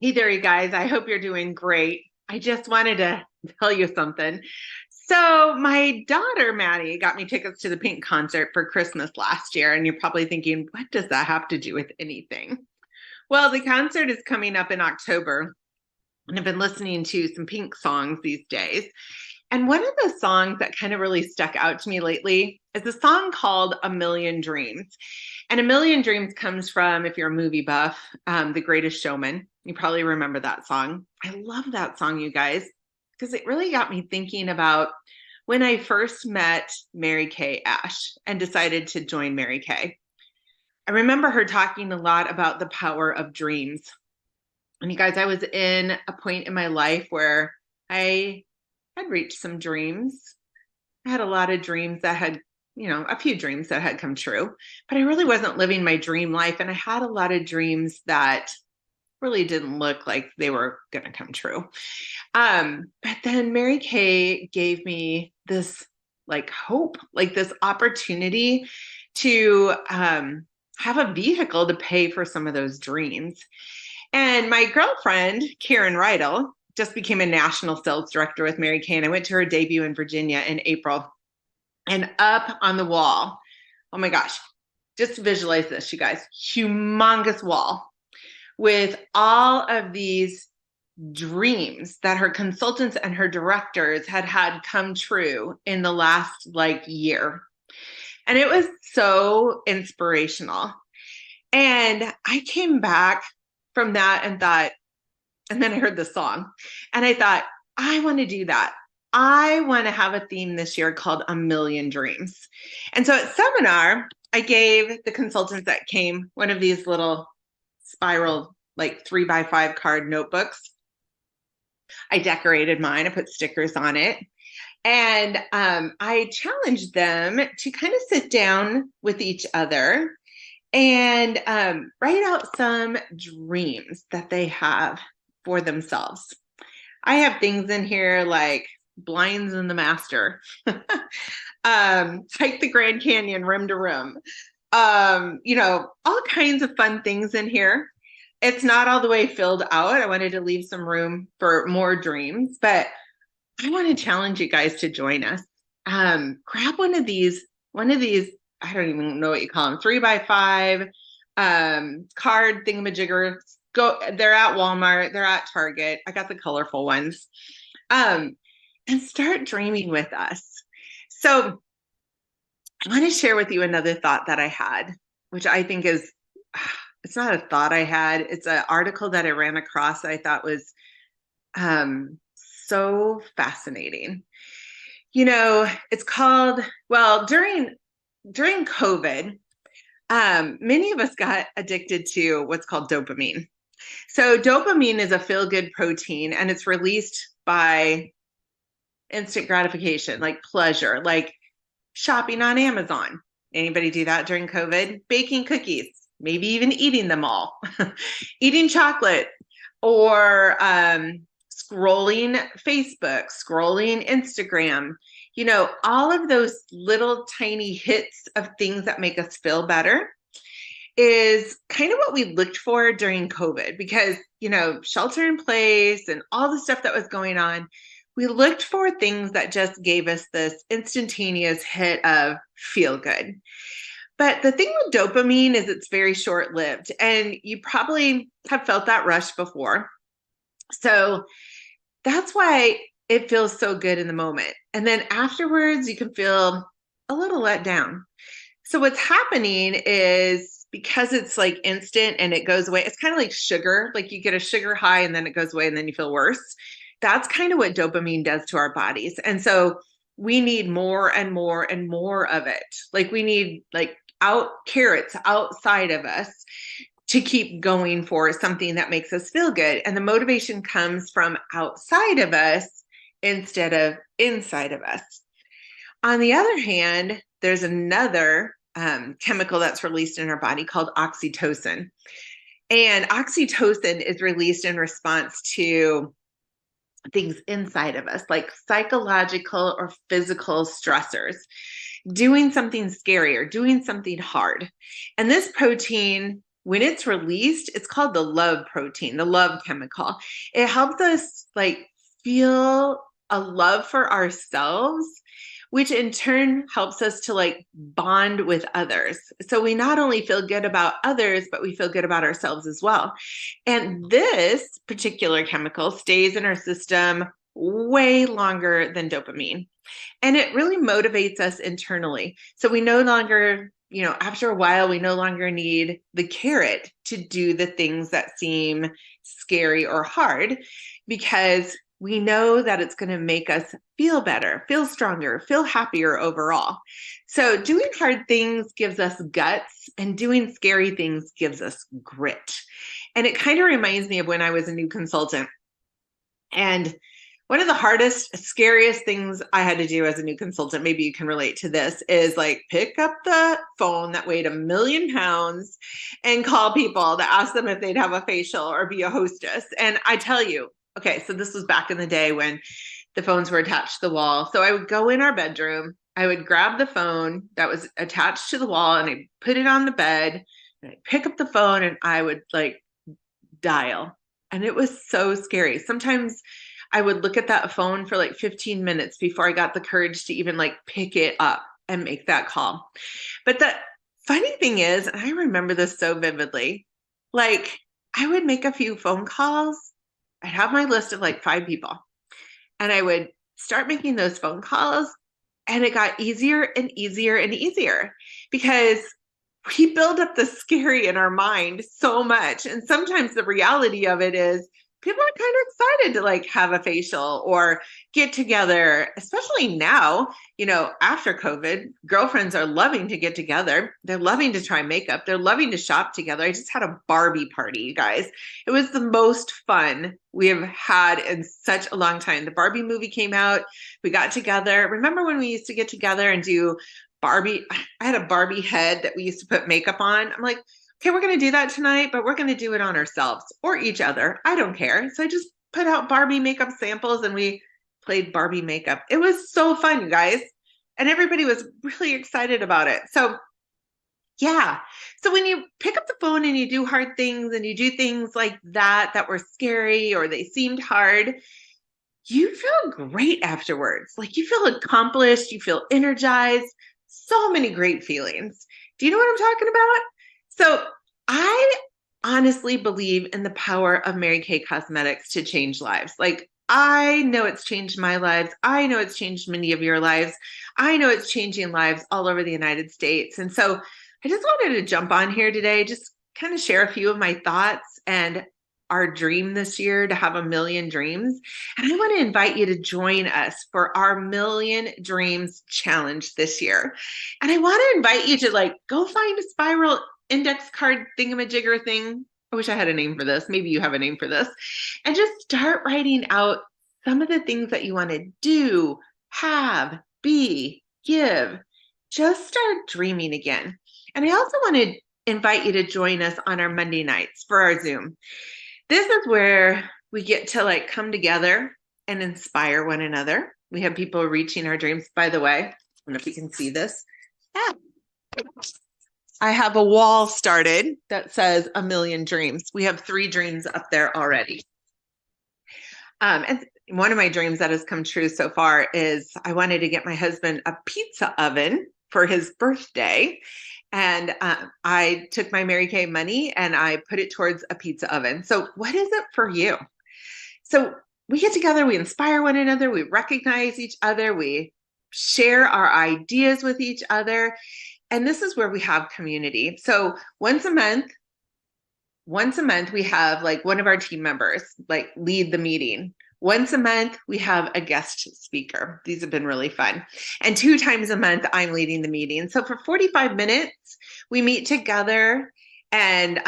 Hey there, you guys. I hope you're doing great. I just wanted to tell you something. So, my daughter, Maddie, got me tickets to the Pink concert for Christmas last year. And you're probably thinking, what does that have to do with anything? Well, the concert is coming up in October. And I've been listening to some Pink songs these days. And one of the songs that kind of really stuck out to me lately is a song called A Million Dreams. And A Million Dreams comes from, if you're a movie buff, The Greatest Showman. You probably remember that song. I love that song, you guys, because it really got me thinking about when I first met Mary Kay Ash and decided to join Mary Kay. I remember her talking a lot about the power of dreams. And you guys, I was in a point in my life where I had reached some dreams. I had a lot of dreams that had, a few dreams that had come true, but I really wasn't living my dream life. And I had a lot of dreams that really didn't look like they were going to come true. But then Mary Kay gave me this like hope, like this opportunity to have a vehicle to pay for some of those dreams. And my girlfriend, Karen Rydell, just became a national sales director with Mary Kay. And I went to her debut in Virginia in April. And up on the wall, oh my gosh, just visualize this, you guys, humongous wall with all of these dreams that her consultants and her directors had come true in the last year. And it was so inspirational. And I came back from that and thought, and then I heard the song and I thought, I want to do that. I want to have a theme this year called A Million Dreams. And so at seminar, I gave the consultants that came one of these little spiral, 3x5 card notebooks. I decorated mine. I put stickers on it. And I challenged them to kind of sit down with each other and write out some dreams that they have for themselves. I have things in here like blinds in the master, hike the Grand Canyon rim to rim, all kinds of fun things in here. It's not all the way filled out. I wanted to leave some room for more dreams, but I want to challenge you guys to join us. Grab one of these, I don't even know what you call them, 3x5 card thingamajiggers. They're at Walmart, they're at Target. I got the colorful ones. And start dreaming with us. So I want to share with you another thought that I had, which I think is, it's not a thought I had. It's an article that I ran across that I thought was so fascinating. It's called, during COVID, many of us got addicted to what's called dopamine. So dopamine is a feel-good protein, and it's released by instant gratification, like pleasure, like shopping on Amazon. Anybody do that during COVID? Baking cookies, maybe even eating them all, eating chocolate, or scrolling Facebook, scrolling Instagram, all of those little tiny hits of things that make us feel better is kind of what we looked for during COVID because, shelter in place and all the stuff that was going on, we looked for things that just gave us this instantaneous hit of feel good. But the thing with dopamine is it's very short-lived, and you probably have felt that rush before. So that's why it feels so good in the moment. And then afterwards, you can feel a little let down. So what's happening is because it's instant and it goes away, it's kind of like sugar. Like you get a sugar high and then it goes away and then you feel worse. That's kind of what dopamine does to our bodies. And so we need more and more and more of it. We need carrots outside of us to keep going for something that makes us feel good. And the motivation comes from outside of us instead of inside of us. On the other hand, there's another chemical that's released in our body called oxytocin. And oxytocin is released in response to things inside of us, like psychological or physical stressors, doing something scary or doing something hard. And this protein when it's released, it's called the love protein, the love chemical. It helps us like feel a love for ourselves, which in turn helps us to like bond with others. So we not only feel good about others, but we feel good about ourselves as well. And this particular chemical stays in our system way longer than dopamine. And it really motivates us internally. So we no longer, after a while, we no longer need the carrot to do the things that seem scary or hard, because we know that it's going to make us feel better, feel stronger, feel happier overall. So doing hard things gives us guts, and doing scary things gives us grit. And it kind of reminds me of when I was a new consultant. And one of the hardest, scariest things I had to do as a new consultant, maybe you can relate to this, is like pick up the phone that weighed 1,000,000 pounds and call people to ask them if they'd have a facial or be a hostess. And I tell you, okay, so this was back in the day when the phones were attached to the wall. So I would go in our bedroom, I would grab the phone that was attached to the wall and I'd put it on the bed, and I'd pick up the phone and I would like dial. And it was so scary. Sometimes I would look at that phone for like 15 minutes before I got the courage to even like pick it up and make that call. But the funny thing is, and I remember this so vividly, like I would make a few phone calls. I'd have my list of like 5 people, and I would start making those phone calls, and it got easier and easier and easier because we build up the scary in our mind so much. And sometimes the reality of it is people are kind of excited to like have a facial or get together, especially now, after COVID, girlfriends are loving to get together. They're loving to try makeup. They're loving to shop together. I just had a Barbie party, you guys. It was the most fun we have had in such a long time. The Barbie movie came out. We got together. Remember when we used to get together and do Barbie? I had a Barbie head that we used to put makeup on. I'm like, okay, we're going to do that tonight, but we're going to do it on ourselves or each other. I don't care. So I just put out Barbie makeup samples and we played Barbie makeup. It was so fun, you guys. And everybody was really excited about it. So yeah. So when you pick up the phone and you do hard things and you do things like that were scary or they seemed hard, you feel great afterwards. Like you feel accomplished, you feel energized, so many great feelings. Do you know what I'm talking about? So I honestly believe in the power of Mary Kay Cosmetics to change lives. Like I know it's changed my lives. I know it's changed many of your lives. I know it's changing lives all over the United States. And so I just wanted to jump on here today, just kind of share a few of my thoughts and our dream this year to have 1,000,000 dreams. And I want to invite you to join us for our 1,000,000 Dreams Challenge this year. And I want to invite you to like go find a spiral index card thingamajigger thing. I wish I had a name for this. Maybe you have a name for this. And just start writing out some of the things that you want to do, have, be, give. Just start dreaming again. And I also want to invite you to join us on our Monday nights for our Zoom. This is where we get to like come together and inspire one another. We have people reaching our dreams. By the way, I don't know if you can see this. I have a wall started that says 1,000,000 dreams. We have 3 dreams up there already. And one of my dreams that has come true so far is I wanted to get my husband a pizza oven for his birthday. And I took my Mary Kay money and I put it towards a pizza oven. So what is it for you? So we get together, we inspire one another, we recognize each other, we share our ideas with each other. And this is where we have community. So once a month, we have like one of our team members like lead the meeting. Once a month, we have a guest speaker. These have been really fun. And 2 times a month, I'm leading the meeting. So for 45 minutes, we meet together and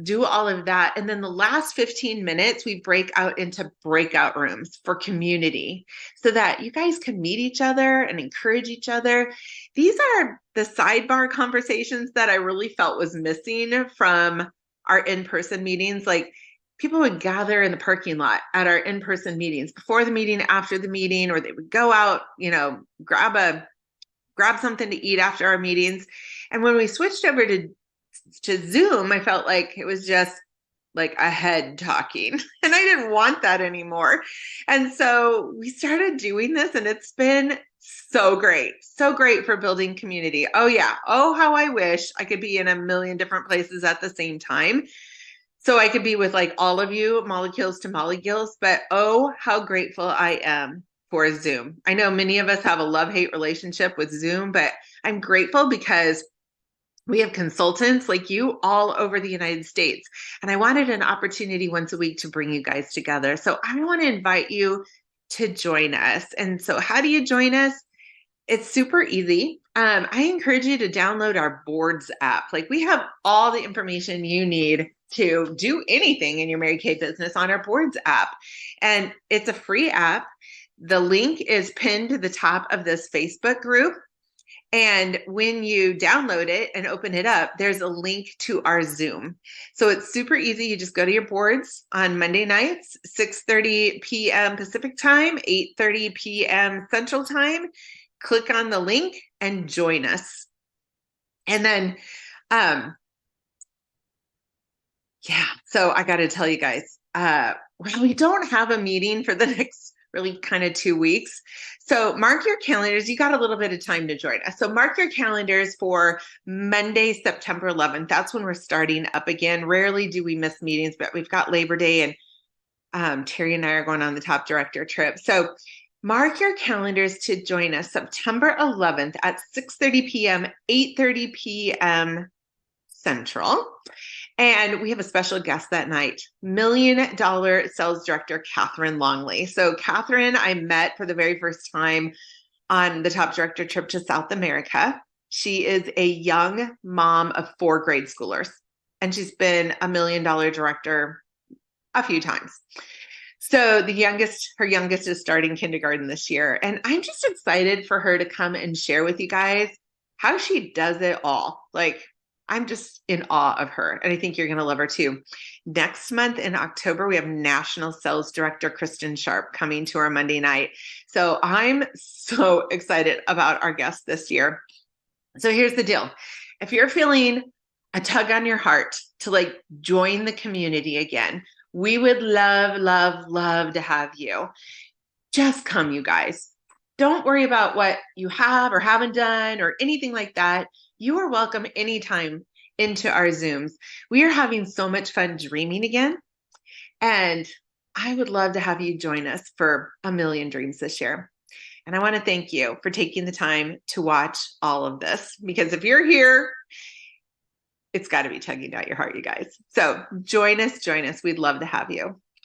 do all of that. And then the last 15 minutes, we break out into breakout rooms for community so that you guys can meet each other and encourage each other. These are the sidebar conversations that I really felt was missing from our in-person meetings. Like people would gather in the parking lot at our in-person meetings before the meeting, after the meeting, or they would go out, grab something to eat after our meetings. And when we switched over to to Zoom, I felt like it was just like a head talking, and I didn't want that anymore. And so we started doing this, and it's been so great. So great for building community. Oh, yeah. Oh, how I wish I could be in a million different places at the same time. So I could be with like all of you, molecules to molecules, but oh, how grateful I am for Zoom. I know many of us have a love-hate relationship with Zoom, but I'm grateful because we have consultants like you all over the United States. And I wanted an opportunity once a week to bring you guys together. So I want to invite you to join us. And so how do you join us? It's super easy. I encourage you to download our boards app. Like, we have all the information you need to do anything in your Mary Kay business on our boards app. And it's a free app. The link is pinned to the top of this Facebook group. And when you download it and open it up, there's a link to our Zoom. So it's super easy. You just go to your boards on Monday nights, 6:30 p.m. Pacific time, 8:30 p.m. Central time. Click on the link and join us. And then, so I got to tell you guys, we don't have a meeting for the next really kind of 2 weeks. So mark your calendars. You got a little bit of time to join us. So mark your calendars for Monday, September 11th. That's when we're starting up again. Rarely do we miss meetings, but we've got Labor Day, and Terry and I are going on the top director trip. So mark your calendars to join us September 11th at 6:30 p.m., 8:30 p.m. Central. And we have a special guest that night, $1 million sales director, Catherine Longley. So Catherine, I met for the very first time on the top director trip to South America. She is a young mom of 4 grade schoolers, and she's been a $1 million director a few times. So her youngest is starting kindergarten this year. And I'm just excited for her to come and share with you guys how she does it all. Like, I'm just in awe of her, and I think you're going to love her too. Next month in October, we have National Sales Director Kristen Sharp coming to our Monday night. So I'm so excited about our guest this year. So here's the deal. If you're feeling a tug on your heart to like join the community again, we would love, love, love to have you. Just come, you guys. Don't worry about what you have or haven't done or anything like that. You are welcome anytime into our Zooms. We are having so much fun dreaming again. And I would love to have you join us for a million dreams this year. And I want to thank you for taking the time to watch all of this, because if you're here, it's got to be tugging at your heart, you guys. So join us. We'd love to have you.